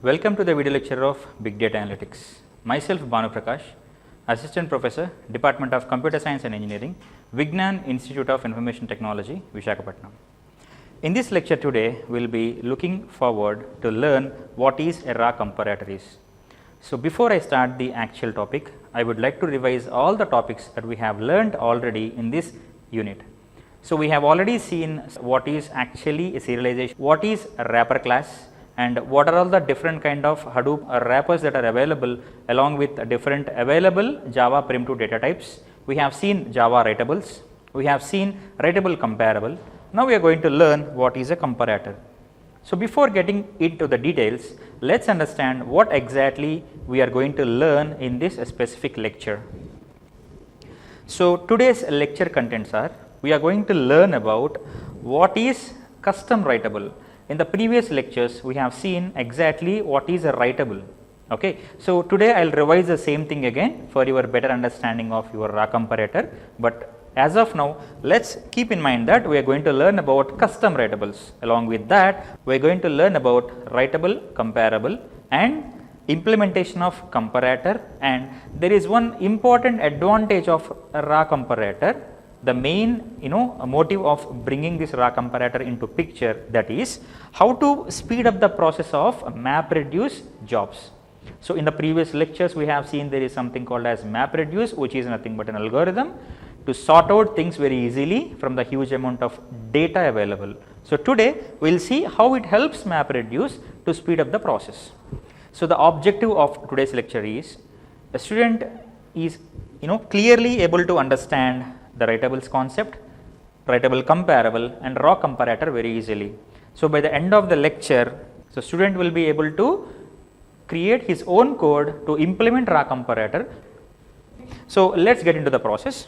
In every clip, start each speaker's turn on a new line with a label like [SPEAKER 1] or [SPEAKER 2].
[SPEAKER 1] Welcome to the video lecture of Big Data Analytics. Myself Bhanu Prakash, Assistant Professor, Department of Computer Science and Engineering, Vignan Institute of Information Technology, Visakhapatnam. In this lecture today, we will be looking forward to learn what is a raw comparator is. So, before I start the actual topic, I would like to revise all the topics that we have learned already in this unit. So, we have already seen what is actually a serialization, what is a wrapper class, and what are all the different kind of Hadoop wrappers that are available along with different available Java primitive data types. We have seen Java writables, we have seen writable comparable. Now, we are going to learn what is a comparator. So, before getting into the details, let us understand what exactly we are going to learn in this specific lecture. So, today's lecture contents are, we are going to learn about what is custom writable. In the previous lectures, we have seen exactly what is a writable. Okay. So, today I will revise the same thing again for your better understanding of your raw comparator, but as of now, let us keep in mind that we are going to learn about custom writables. Along with that, we are going to learn about writable, comparable and implementation of comparator, and there is one important advantage of a raw comparator. The main motive of bringing this raw comparator into picture, that is how to speed up the process of map reduce jobs. So, in the previous lectures we have seen there is something called as map reduce, which is nothing but an algorithm to sort out things very easily from the huge amount of data available. So, today we will see how it helps map reduce to speed up the process. So, the objective of today's lecture is the student is clearly able to understand the writables concept, writable comparable and raw comparator very easily. So, by the end of the lecture, so student will be able to create his own code to implement raw comparator. So, let us get into the process.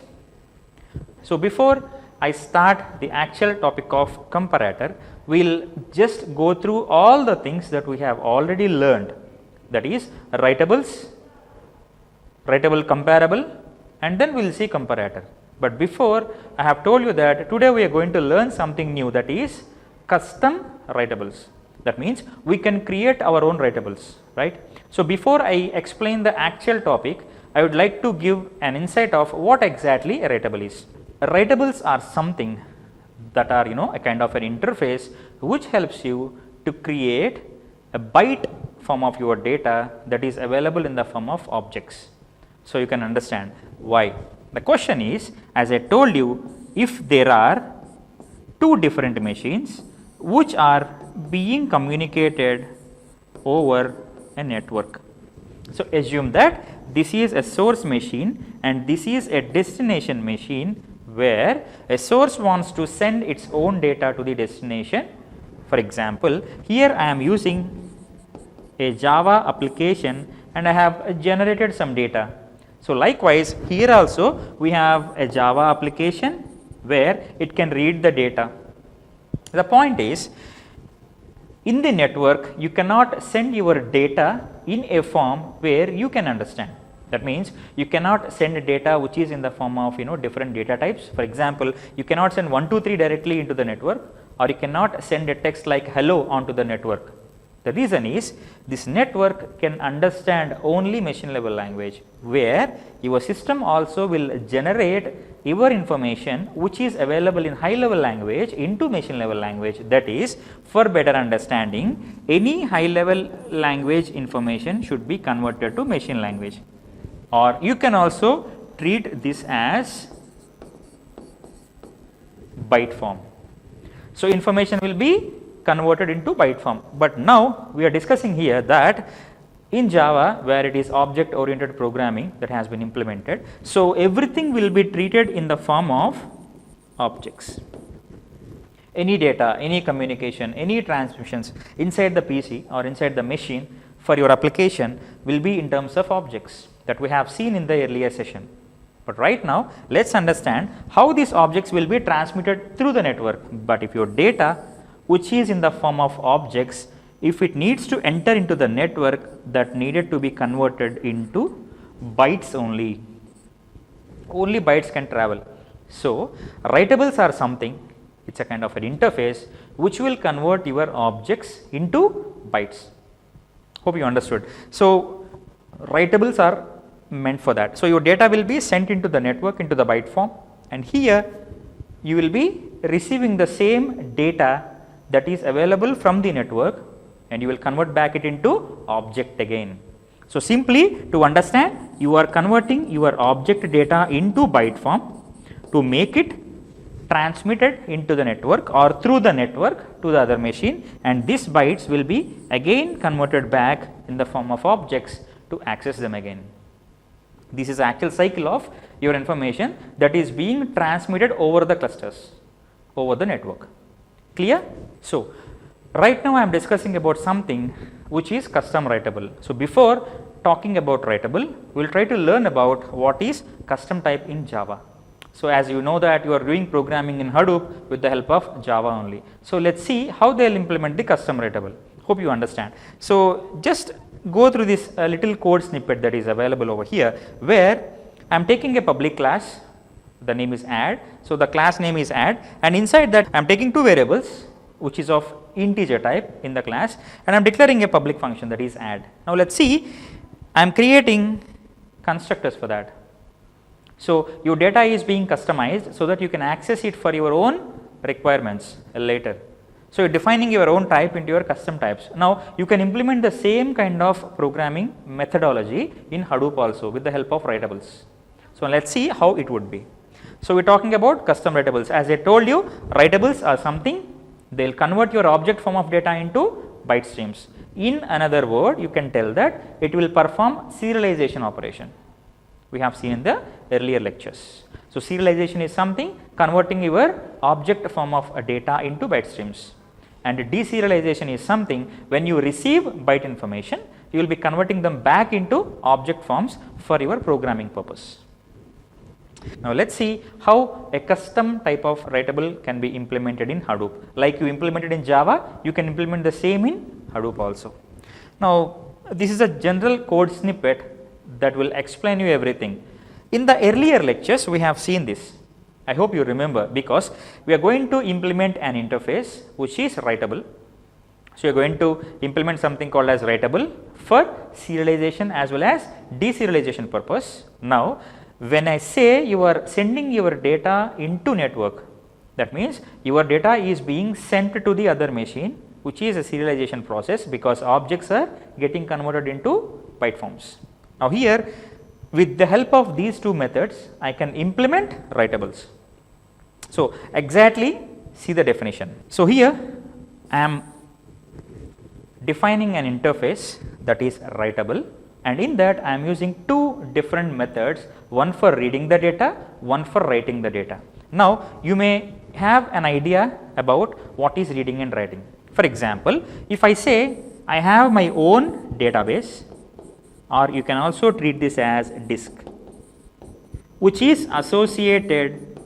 [SPEAKER 1] So, before I start the actual topic of comparator, we will just go through all the things that we have already learned, that is writables, writable comparable, and then we will see comparator. But before, I have told you that today we are going to learn something new, that is custom writables. That means we can create our own writables, right. So, before I explain the actual topic, I would like to give an insight of what exactly a writable is. Writables are something that are a kind of an interface which helps you to create a byte form of your data that is available in the form of objects. So, you can understand why. The question is, as I told you, if there are two different machines which are being communicated over a network. So, assume that this is a source machine and this is a destination machine where a source wants to send its own data to the destination. For example, here I am using a Java application and I have generated some data. So, likewise here also we have a Java application where it can read the data. The point is, in the network you cannot send your data in a form where you can understand. That means you cannot send data which is in the form of different data types. For example, you cannot send 1 2 3 directly into the network, or you cannot send a text like hello onto the network. The reason is, this network can understand only machine level language, where your system also will generate your information which is available in high level language into machine level language. That is, for better understanding, any high level language information should be converted to machine language, or you can also treat this as byte form. So, information will be converted into byte form, but now we are discussing here that in Java, where it is object oriented programming that has been implemented, so everything will be treated in the form of objects. Any data, any communication, any transmissions inside the PC or inside the machine for your application will be in terms of objects that we have seen in the earlier session. But right now, let us understand how these objects will be transmitted through the network. But if your data which is in the form of objects, if it needs to enter into the network, that needed to be converted into bytes only bytes can travel. So, writables are something, it is a kind of an interface which will convert your objects into bytes. Hope you understood. So writables are meant for that. So your data will be sent into the network into the byte form, and here you will be receiving the same data that is available from the network, and you will convert back it into object again. So simply to understand, you are converting your object data into byte form to make it transmitted into the network or through the network to the other machine, and these bytes will be again converted back in the form of objects to access them again. This is the actual cycle of your information that is being transmitted over the clusters, over the network. Clear? So right now I am discussing about something which is custom writable. So before talking about writable, we will try to learn about what is custom type in Java. So as you know that you are doing programming in Hadoop with the help of Java only. So let's see how they will implement the custom writable. Hope you understand. So just go through this little code snippet that is available over here, where I am taking a public class, the name is add. So the class name is add, and inside that I am taking two variables which is of integer type in the class, and I am declaring a public function that is add. Now let's see, I am creating constructors for that. So your data is being customized so that you can access it for your own requirements later. So you are defining your own type into your custom types. Now you can implement the same kind of programming methodology in Hadoop also with the help of writables. So let's see how it would be. So we are talking about custom writables. As I told you, writables are something, they will convert your object form of data into byte streams. In another word, you can tell that it will perform serialization operation. We have seen in the earlier lectures. So serialization is something converting your object form of data into byte streams, and deserialization is something when you receive byte information, you will be converting them back into object forms for your programming purpose. Now let's see how a custom type of writable can be implemented in Hadoop. Like you implemented in Java, you can implement the same in Hadoop also. Now this is a general code snippet that will explain you everything. In the earlier lectures we have seen this. I hope you remember, because we are going to implement an interface which is writable. So you are going to implement something called as writable for serialization as well as deserialization purpose. Now when I say you are sending your data into network, that means your data is being sent to the other machine, which is a serialization process, because objects are getting converted into byte forms. Now here, with the help of these two methods, I can implement writables. So exactly see the definition. So here I am defining an interface that is writable, and in that I am using two different methods, one for reading the data, one for writing the data. Now you may have an idea about what is reading and writing. For example, if I say I have my own database, or you can also treat this as disk, which is associated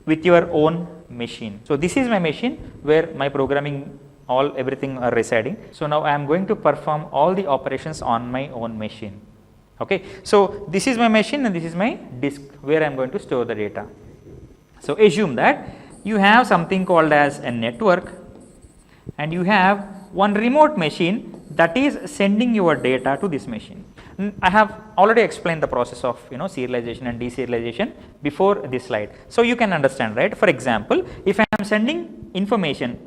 [SPEAKER 1] with your own machine. So this is my machine where my programming everything are residing. So now I am going to perform all the operations on my own machine. Okay. So this is my machine and this is my disk where I am going to store the data. So assume that you have something called as a network, and you have one remote machine that is sending your data to this machine. I have already explained the process of serialization and deserialization before this slide. So you can understand, right? For example, if I am sending information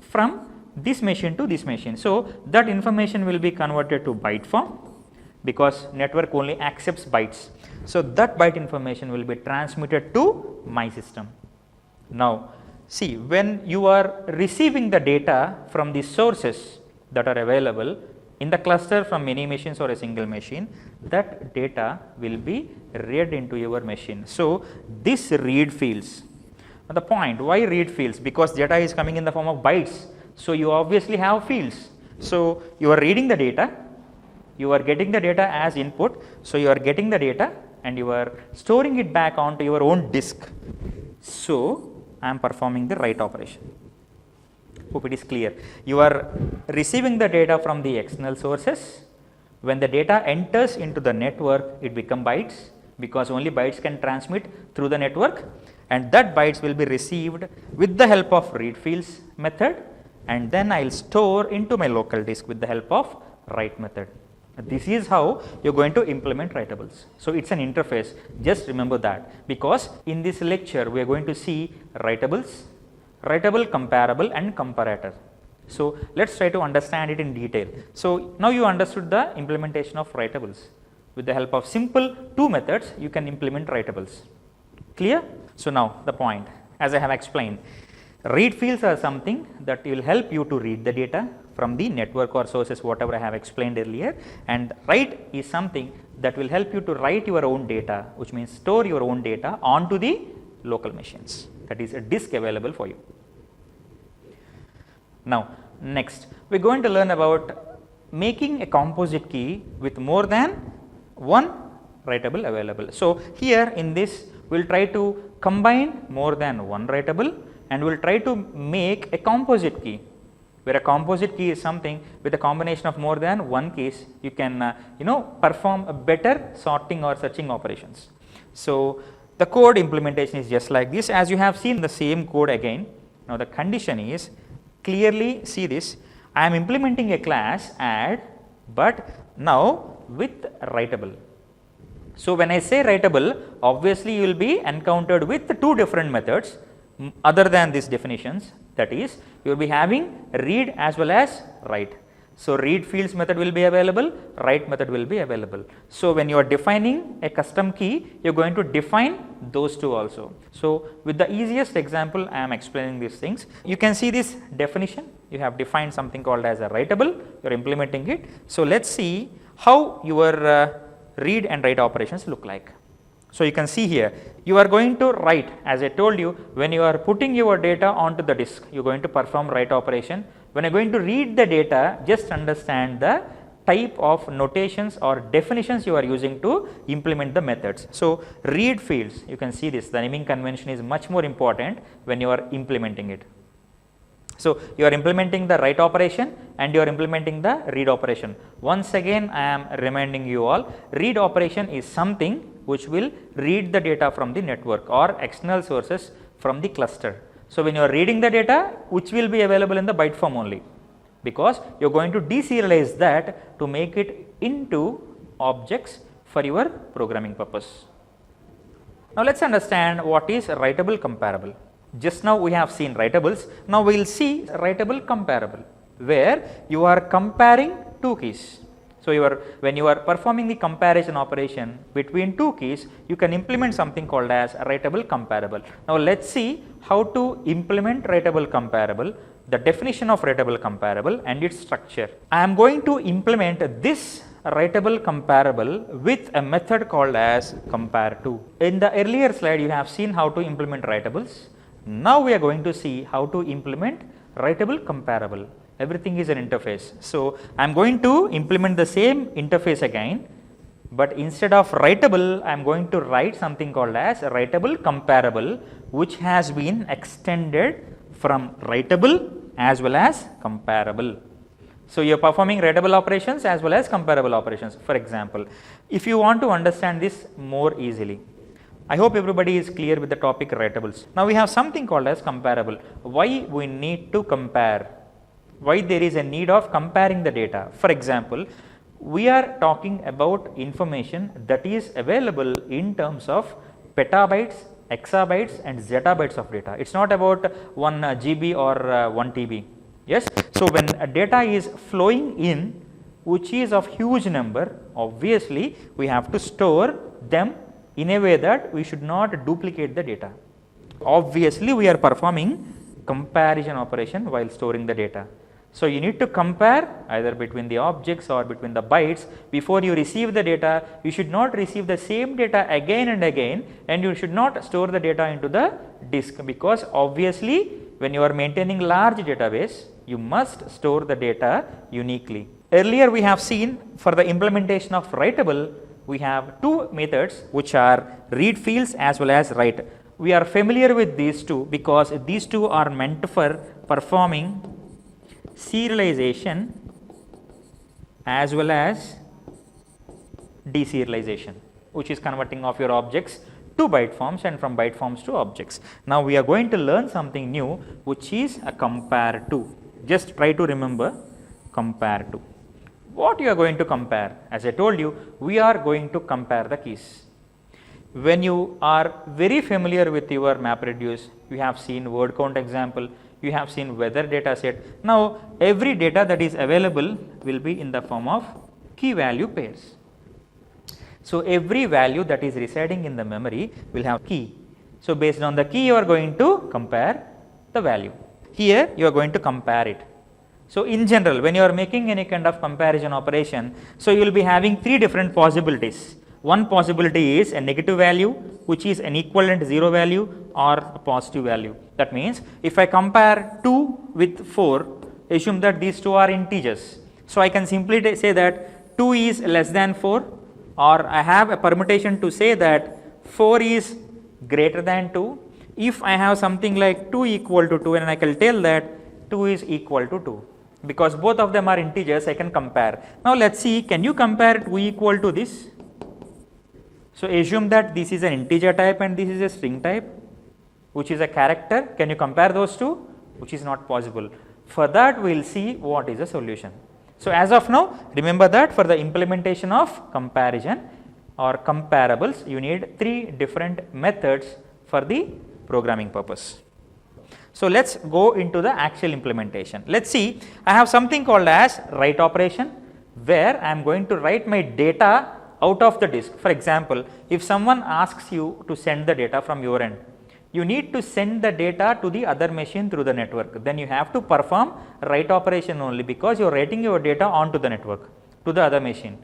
[SPEAKER 1] from this machine to this machine, so that information will be converted to byte form, because network only accepts bytes. So that byte information will be transmitted to my system. Now see, when you are receiving the data from the sources that are available in the cluster from many machines or a single machine, that data will be read into your machine. So this read fields. Now the point, why read fields? Because data is coming in the form of bytes, so you obviously have fields. So you are reading the data, you are getting the data as input, so you are getting the data and you are storing it back onto your own disk. So I am performing the write operation. Hope it is clear. You are receiving the data from the external sources. When the data enters into the network, it becomes bytes, because only bytes can transmit through the network, and that bytes will be received with the help of read fields method, and then I will store into my local disk with the help of write method. This is how you are going to implement writables. So, it is an interface, just remember that, because in this lecture we are going to see writables, writable comparable and comparator. So, let us try to understand it in detail. So, now you understood the implementation of writables. With the help of simple two methods, you can implement writables. Clear? So, now the point, as I have explained, read fields are something that will help you to read the data from the network or sources, whatever I have explained earlier, and write is something that will help you to write your own data, which means store your own data onto the local machines, that is a disk available for you. Now, next we are going to learn about making a composite key with more than one writable available. So, here in this we will try to combine more than one writable and we will try to make a composite key, where a composite key is something with a combination of more than one keys you can perform a better sorting or searching operations. So, the code implementation is just like this, as you have seen the same code again. Now, the condition is, clearly see this, I am implementing a class add, but now with writable. So, when I say writable, obviously you will be encountered with two different methods other than these definitions, that is you will be having read as well as write. So, read fields method will be available, write method will be available. So, when you are defining a custom key, you are going to define those two also. So, with the easiest example I am explaining these things. You can see this definition, you have defined something called as a writable, you are implementing it. So, let us see how your read and write operations look like. So, you can see here you are going to write, as I told you, when you are putting your data onto the disk, you are going to perform write operation. When you are going to read the data, just understand the type of notations or definitions you are using to implement the methods. So, read fields, you can see this, the naming convention is much more important when you are implementing it. So, you are implementing the write operation and you are implementing the read operation. Once again I am reminding you all, read operation is something which will read the data from the network or external sources from the cluster. So, when you are reading the data, which will be available in the byte form only, because you are going to deserialize that to make it into objects for your programming purpose. Now, let us understand what is writable comparable. Just now we have seen writables, now we will see writable comparable, where you are comparing two keys. So, when you are performing the comparison operation between two keys, you can implement something called as writable comparable. Now, let us see how to implement writable comparable, the definition of writable comparable and its structure. I am going to implement this writable comparable with a method called as compare2. In the earlier slide you have seen how to implement writables. Now, we are going to see how to implement writable comparable. Everything is an interface. So, I am going to implement the same interface again, but instead of writable I am going to write something called as writable comparable, which has been extended from writable as well as comparable. So, you are performing writable operations as well as comparable operations. For example, if you want to understand this more easily, I hope everybody is clear with the topic writables. Now, we have something called as comparable. Why we need to compare? Why there is a need of comparing the data? For example, we are talking about information that is available in terms of petabytes, exabytes and zettabytes of data. It is not about 1 GB or 1 TB. Yes. So, when data is flowing in which is of huge number, obviously we have to store them in a way that we should not duplicate the data. Obviously, we are performing comparison operation while storing the data. So, you need to compare either between the objects or between the bytes before you receive the data. You should not receive the same data again and again, and you should not store the data into the disk, because obviously when you are maintaining large database, you must store the data uniquely. Earlier we have seen for the implementation of writable, we have two methods which are read fields as well as write. We are familiar with these two because these two are meant for performing serialization as well as deserialization, which is converting of your objects to byte forms and from byte forms to objects. Now, we are going to learn something new, which is a compare2. Just try to remember compare2. What you are going to compare? As I told you, we are going to compare the keys. When you are very familiar with your MapReduce, you have seen word count example, you have seen weather data set. Now, every data that is available will be in the form of key value pairs. So, every value that is residing in the memory will have key. So, based on the key you are going to compare the value. Here you are going to compare it. So, in general when you are making any kind of comparison operation, so you will be having three different possibilities. One possibility is a negative value which is an equivalent 0 value or a positive value. That means, if I compare 2 with 4, assume that these two are integers. So, I can simply say that 2 is less than 4, or I have a permutation to say that 4 is greater than 2. If I have something like 2 equal to 2, and I can tell that 2 is equal to 2, because both of them are integers, I can compare. Now, let us see, can you compare 2 equal to this? So, assume that this is an integer type and this is a string type, which is a character. Can you compare those two? Which is not possible. For that, we will see what is the solution. So, as of now, remember that for the implementation of comparison or comparables, you need three different methods for the programming purpose. So, let us go into the actual implementation. Let us see, I have something called as write operation, where I am going to write my data out of the disk. For example, if someone asks you to send the data from your end, you need to send the data to the other machine through the network. Then you have to perform write operation only, because you are writing your data onto the network to the other machine,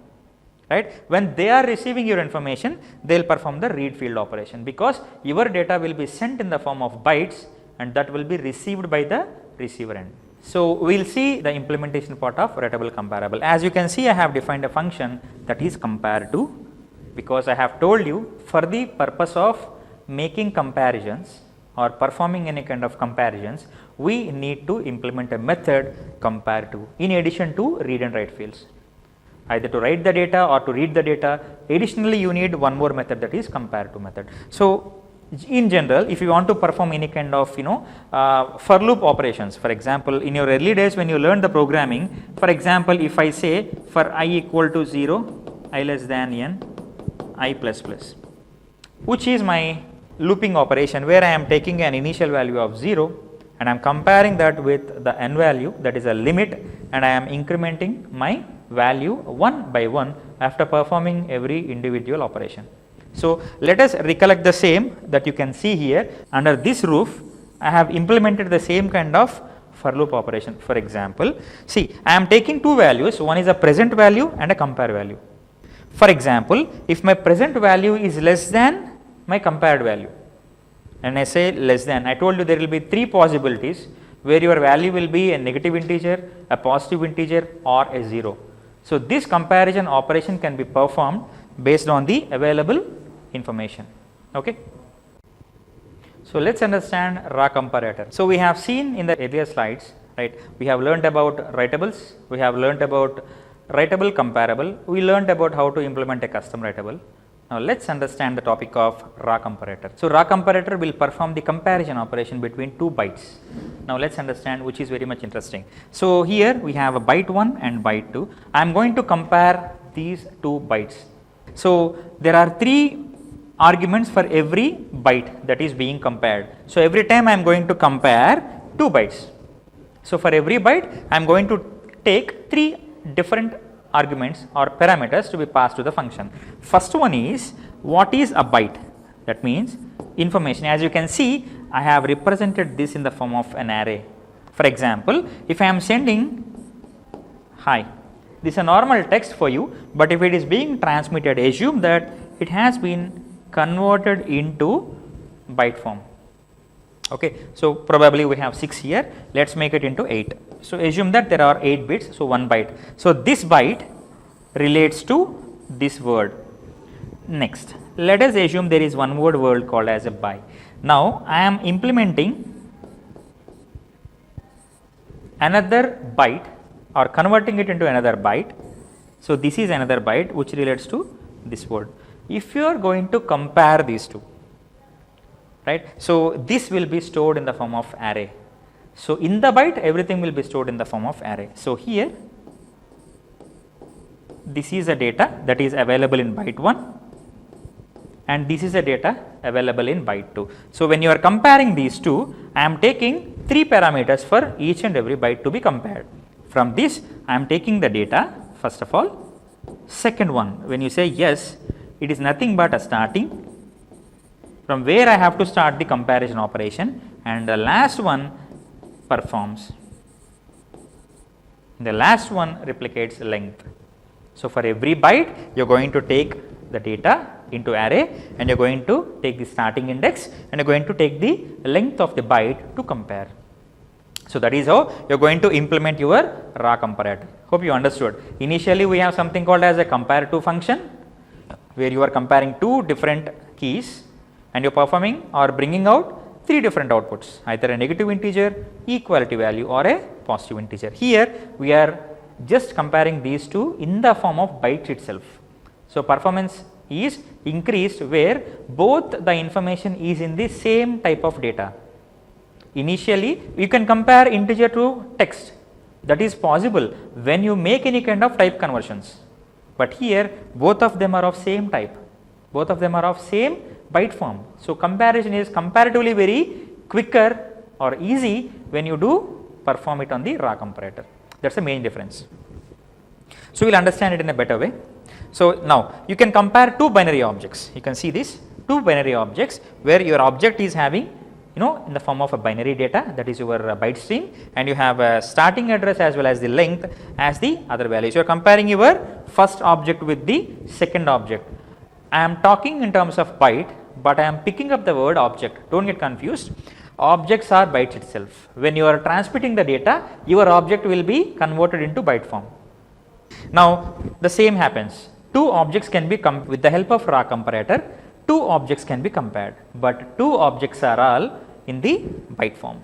[SPEAKER 1] right. When they are receiving your information, they will perform the read field operation, because your data will be sent in the form of bytes and that will be received by the receiver end. So, we will see the implementation part of writable comparable. As you can see, I have defined a function that is compare to, because I have told you for the purpose of making comparisons or performing any kind of comparisons, we need to implement a method compare to, in addition to read and write fields. Either to write the data or to read the data, additionally you need one more method, that is compare to method. So, in general, if you want to perform any kind of for loop operations, for example, in your early days when you learn the programming, for example, if I say for I equal to 0, I less than n, I plus plus, which is my looping operation, where I am taking an initial value of 0 and I am comparing that with the n value, that is a limit, and I am incrementing my value one by one after performing every individual operation. So, let us recollect the same that you can see here. Under this roof, I have implemented the same kind of for loop operation. For example, see, I am taking two values, one is a present value and a compare value. For example, if my present value is less than my compared value, and I say less than, I told you there will be three possibilities where your value will be a negative integer, a positive integer, or a 0. So, this comparison operation can be performed based on the available information. Okay. So, let us understand raw comparator. So, we have seen in the earlier slides, right, we have learned about writables, we have learned about writable comparable, we learned about how to implement a custom writable. Now, let us understand the topic of raw comparator. So, raw comparator will perform the comparison operation between two bytes. Now, let us understand, which is very much interesting. So, here we have a byte 1 and byte 2. I am going to compare these two bytes. So, there are three arguments for every byte that is being compared. So, every time I am going to compare 2 bytes. So, for every byte I am going to take 3 different arguments or parameters to be passed to the function. First one is, what is a byte? That means information. As you can see, I have represented this in the form of an array. For example, if I am sending hi, this is a normal text for you, but if it is being transmitted, assume that it has been converted into byte form. Okay. So, probably we have 6 here, let us make it into 8. So, assume that there are 8 bits, so 1 byte. So, this byte relates to this word. Next, let us assume there is one word called as a by. Now, I am implementing another byte or converting it into another byte. So, this is another byte which relates to this word. If you are going to compare these two, right. So, this will be stored in the form of array. So, in the byte everything will be stored in the form of array. So, here this is the data that is available in byte 1 and this is the data available in byte 2. So, when you are comparing these two, I am taking 3 parameters for each and every byte to be compared. From this, I am taking the data first of all. Second one, when you say yes, it is nothing but a starting from where I have to start the comparison operation, and the last one performs. The last one replicates length. So, for every byte you are going to take the data into array and you are going to take the starting index and you are going to take the length of the byte to compare. So, that is how you are going to implement your raw comparator. Hope you understood. Initially we have something called as a compare2 function, where you are comparing two different keys and you are performing or bringing out 3 different outputs, either a negative integer, equality value or a positive integer. Here we are just comparing these two in the form of bytes itself. So, performance is increased where both the information is in the same type of data. Initially you can compare integer to text, that is possible when you make any kind of type conversions, but here both of them are of same type, both of them are of same byte form. So, comparison is comparatively very quicker or easy when you do perform it on the raw comparator. That is the main difference. So, we will understand it in a better way. So, now you can compare two binary objects. You can see this, two binary objects where your object is having in the form of a binary data, that is your byte stream, and you have a starting address as well as the length as the other values. You are comparing your first object with the second object. I am talking in terms of byte, but I am picking up the word object. Do not get confused. Objects are bytes itself. When you are transmitting the data, your object will be converted into byte form. Now, the same happens. Two objects can be with the help of raw comparator. Two objects can be compared, but two objects are all in the byte form.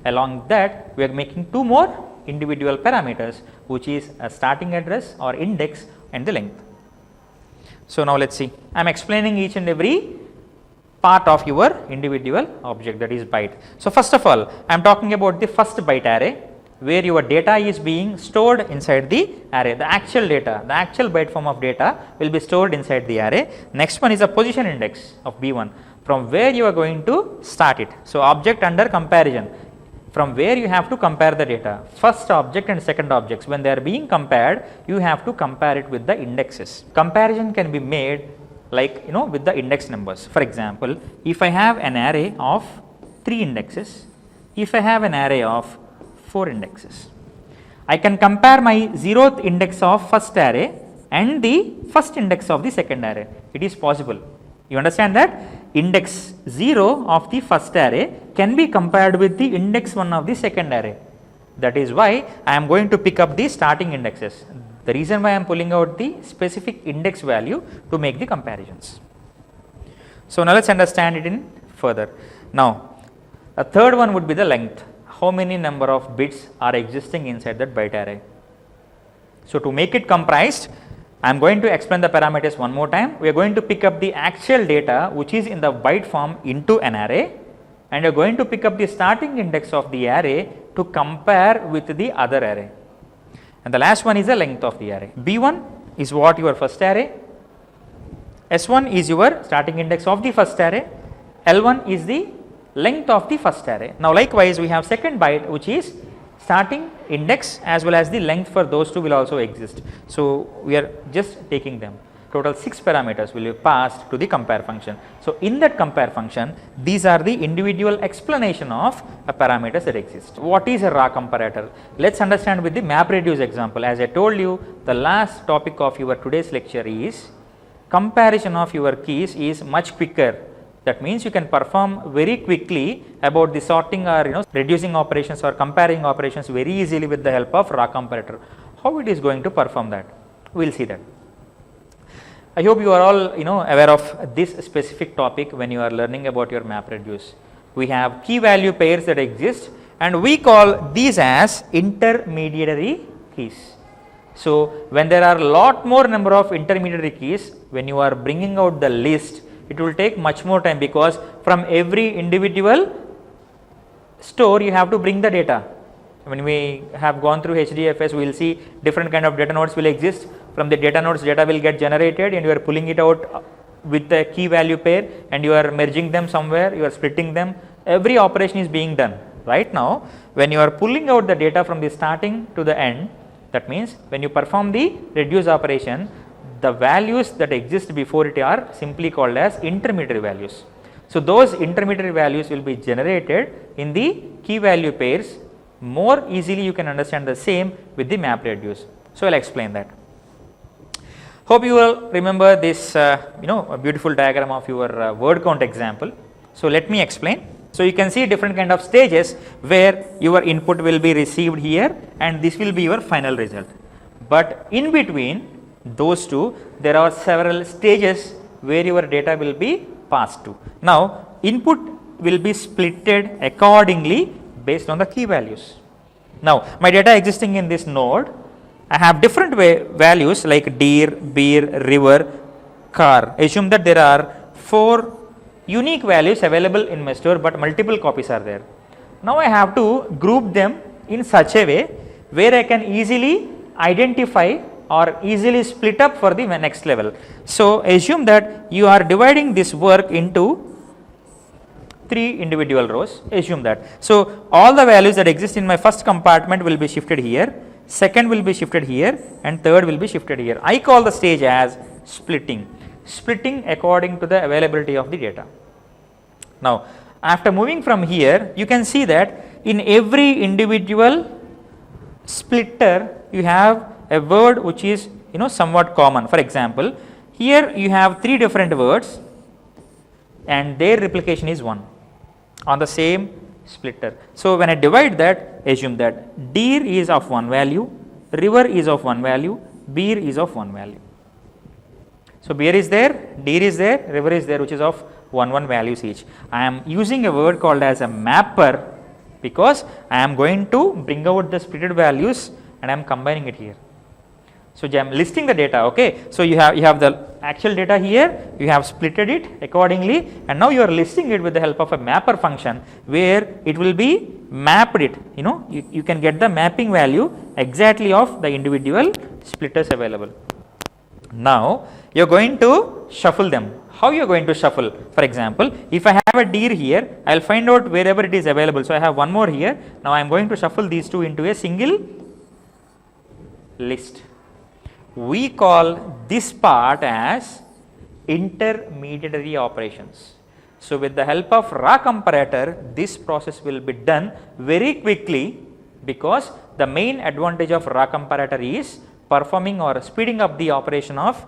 [SPEAKER 1] Along that, we are making two more individual parameters, which is a starting address or index and the length. So, now let us see. I am explaining each and every part of your individual object, that is byte. So, first of all, I am talking about the first byte array, where your data is being stored inside the array. The actual data, the actual byte form of data will be stored inside the array. Next one is a position index of B1, from where you are going to start it. So, object under comparison, from where you have to compare the data. First object and second objects, when they are being compared, you have to compare it with the indexes. Comparison can be made like with the index numbers. For example, if I have an array of 3 indexes, if I have an array of 4 indexes, I can compare my 0th index of first array and the first index of the second array. It is possible. You understand that index 0 of the first array can be compared with the index 1 of the second array. That is why I am going to pick up the starting indexes. The reason why I am pulling out the specific index value to make the comparisons. So, now let us understand it in further. Now, a third one would be the length. How many number of bits are existing inside that byte array. So, to make it comprised, I am going to explain the parameters one more time. We are going to pick up the actual data which is in the byte form into an array, and you are going to pick up the starting index of the array to compare with the other array. And the last one is the length of the array. B1 is what your first array, S1 is your starting index of the first array, L1 is the length of the first array. Now, likewise we have second byte, which is starting index as well as the length for those two will also exist. So, we are just taking them. Total 6 parameters will be passed to the compare function. So, in that compare function, these are the individual explanation of a parameters that exist. What is a raw comparator? Let us understand with the MapReduce example. As I told you, the last topic of your today's lecture is comparison of your keys is much quicker. That means you can perform very quickly about the sorting or reducing operations or comparing operations very easily with the help of raw comparator. How it is going to perform that? We will see that. I hope you are all aware of this specific topic when you are learning about your MapReduce. We have key value pairs that exist and we call these as intermediary keys. So, when there are lot more number of intermediary keys, when you are bringing out the list, it will take much more time, because from every individual store you have to bring the data. When we have gone through HDFS, we will see different kind of data nodes will exist. From the data nodes, data will get generated and you are pulling it out with the key value pair and you are merging them somewhere, you are splitting them. Every operation is being done. Right now, when you are pulling out the data from the starting to the end, that means when you perform the reduce operation, the values that exist before it are simply called as intermediary values. So, those intermediary values will be generated in the key value pairs. More easily you can understand the same with the map reduce. So, I will explain that. Hope you will remember this a beautiful diagram of your word count example. So, let me explain. So, you can see different kind of stages where your input will be received here and this will be your final result. But in between those two, there are several stages where your data will be passed to. Now, input will be splitted accordingly based on the key values. Now, my data existing in this node, I have different values like deer, beer, river, car. Assume that there are 4 unique values available in my store, but multiple copies are there. Now, I have to group them in such a way where I can easily identify or easily split up for the next level. So, assume that you are dividing this work into 3 individual rows, assume that. So, all the values that exist in my first compartment will be shifted here, second will be shifted here and third will be shifted here. I call the stage as splitting, splitting according to the availability of the data. Now, after moving from here, you can see that in every individual splitter you have a word which is somewhat common. For example, here you have 3 different words and their replication is 1 on the same splitter. So, when I divide that, assume that deer is of 1 value, river is of 1 value, beer is of 1 value. So, beer is there, deer is there, river is there, which is of 1 values each. I am using a word called as a mapper because I am going to bring out the splitted values and I am combining it here. So, I am listing the data. Okay. So, you have the actual data here, you have splitted it accordingly and now you are listing it with the help of a mapper function where it will be mapped it, you can get the mapping value exactly of the individual splitters available. Now, you are going to shuffle them. How you are going to shuffle? For example, if I have a deer here, I will find out wherever it is available. So, I have one more here. Now, I am going to shuffle these 2 into a single list. We call this part as intermediary operations. So, with the help of raw comparator, this process will be done very quickly because the main advantage of raw comparator is performing or speeding up the operation of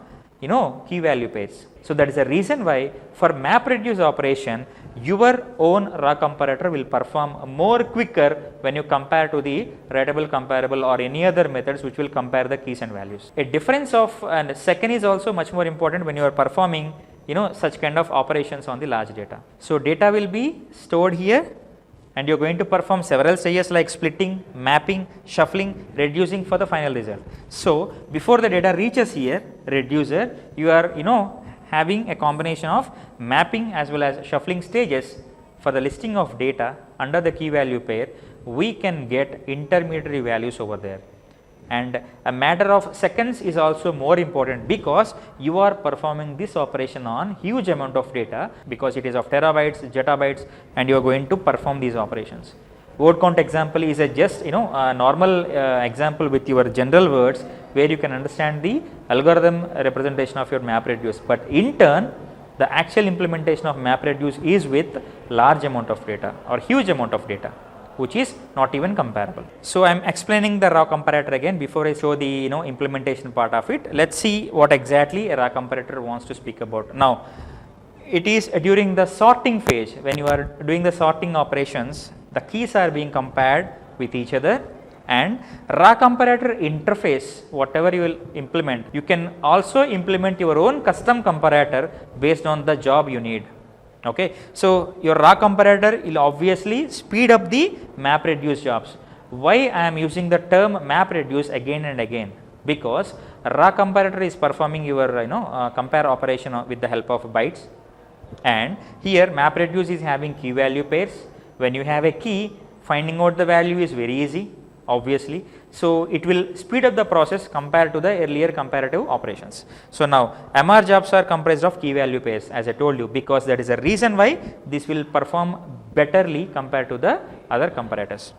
[SPEAKER 1] key value pairs. So, that is the reason why for map reduce operation your own raw comparator will perform more quicker when you compare to the writable comparable or any other methods which will compare the keys and values. A difference of and second is also much more important when you are performing such kind of operations on the large data. So, data will be stored here and you are going to perform several stages like splitting, mapping, shuffling, reducing for the final result. So, before the data reaches here reducer, you are having a combination of mapping as well as shuffling stages for the listing of data under the key value pair. We can get intermediary values over there, and a matter of seconds is also more important because you are performing this operation on huge amount of data because it is of terabytes, zettabytes and you are going to perform these operations. Word count example is a just a normal example with your general words where you can understand the algorithm representation of your map reduce, but in turn the actual implementation of map reduce is with large amount of data or huge amount of data which is not even comparable. So, I am explaining the raw comparator again before I show the implementation part of it. Let us see what exactly a raw comparator wants to speak about. Now, it is during the sorting phase when you are doing the sorting operations, the keys are being compared with each other, and raw comparator interface whatever you will implement, you can also implement your own custom comparator based on the job you need. Okay. So, your raw comparator will obviously speed up the map reduce jobs. Why I am using the term map reduce again and again? Because raw comparator is performing your compare operation with the help of bytes, and here map reduce is having key value pairs. When you have a key, finding out the value is very easy. obviously. So it will speed up the process compared to the earlier comparative operations. So now MR jobs are comprised of key value pairs, as I told you, because that is the reason why this will perform betterly compared to the other comparators.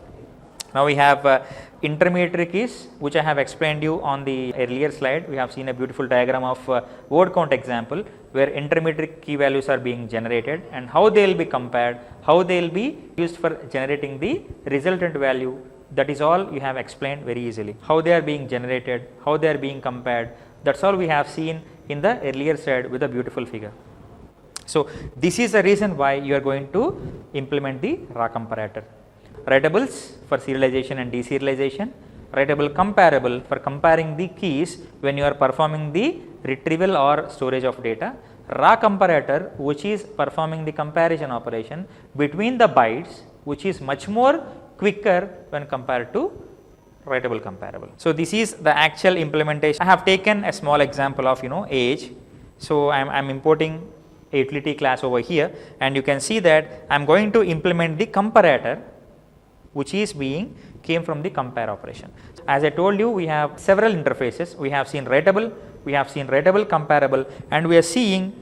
[SPEAKER 1] Now we have intermediary keys, which I have explained you on the earlier slide. We have seen a beautiful diagram of word count example, where intermediary key values are being generated and how they will be compared, how they will be used for generating the resultant value. That is all you have explained very easily. How they are being generated, how they are being compared, that is all we have seen in the earlier slide with a beautiful figure. So this is the reason why you are going to implement the raw comparator. Writables for serialization and deserialization, writable comparable for comparing the keys when you are performing the retrieval or storage of data, raw comparator which is performing the comparison operation between the bytes, which is much more quicker when compared to writable comparable. So this is the actual implementation. I have taken a small example of age. So I am importing a utility class over here, and you can see that I am going to implement the comparator, which is came from the compare operation. As I told you, we have several interfaces. We have seen writable, we have seen writable comparable, and we are seeing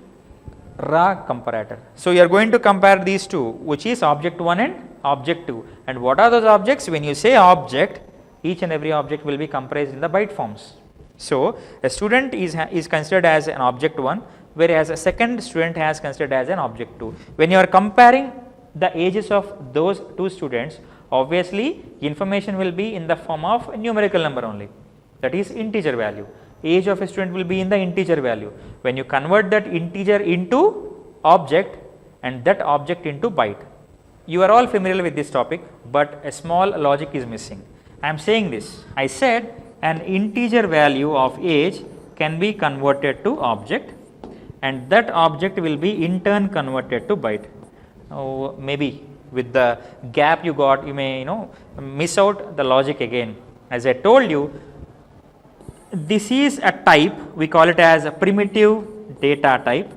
[SPEAKER 1] raw comparator. So you are going to compare these two, which is object 1 and object 2. And what are those objects? When you say object, each and every object will be comprised in the byte forms. So a student is considered as an object 1, whereas a second student has considered as an object 2. When you are comparing the ages of those two students, obviously information will be in the form of a numerical number only, that is integer value. Age of a student will be in the integer value. When you convert that integer into object and that object into byte, you are all familiar with this topic, but a small logic is missing. I am saying this, I said an integer value of age can be converted to object, and that object will be in turn converted to byte. Maybe with the gap you got, you may miss out the logic again. As I told you, this is a type, we call it as a primitive data type.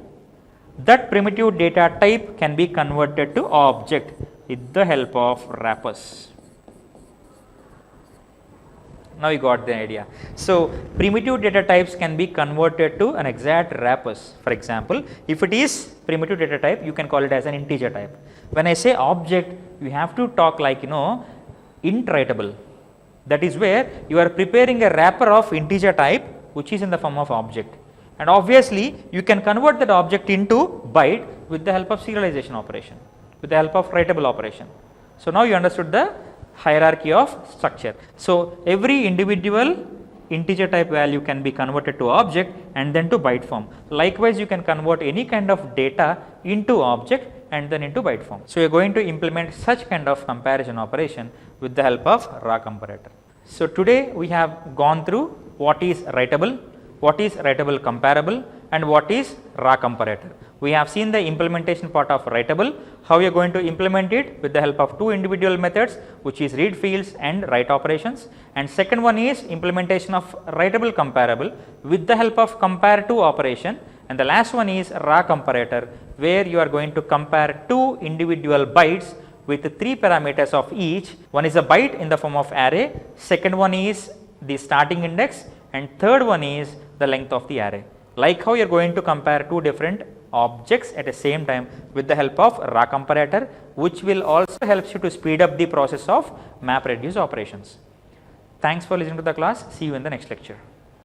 [SPEAKER 1] That primitive data type can be converted to object with the help of wrappers. Now you got the idea. So primitive data types can be converted to an exact wrappers. For example, if it is primitive data type, you can call it as an integer type. When I say object, you have to talk like int writable. That is where you are preparing a wrapper of integer type, which is in the form of object. And obviously you can convert that object into byte with the help of serialization operation, with the help of writable operation. So now you understood the hierarchy of structure. So every individual integer type value can be converted to object and then to byte form. Likewise, you can convert any kind of data into object and then into byte form. So you are going to implement such kind of comparison operation with the help of raw comparator. So today we have gone through what is writable, what is writable comparable, and what is raw comparator. We have seen the implementation part of writable, how we are going to implement it with the help of two individual methods, which is read fields and write operations, and second one is implementation of writable comparable with the help of compare to operation, and the last one is raw comparator, where you are going to compare two individual bytes with 3 parameters of each. One is a byte in the form of array, second one is the starting index, and third one is the length of the array. Like how you are going to compare two different objects at the same time with the help of raw comparator, which will also help you to speed up the process of map reduce operations. Thanks for listening to the class. See you in the next lecture.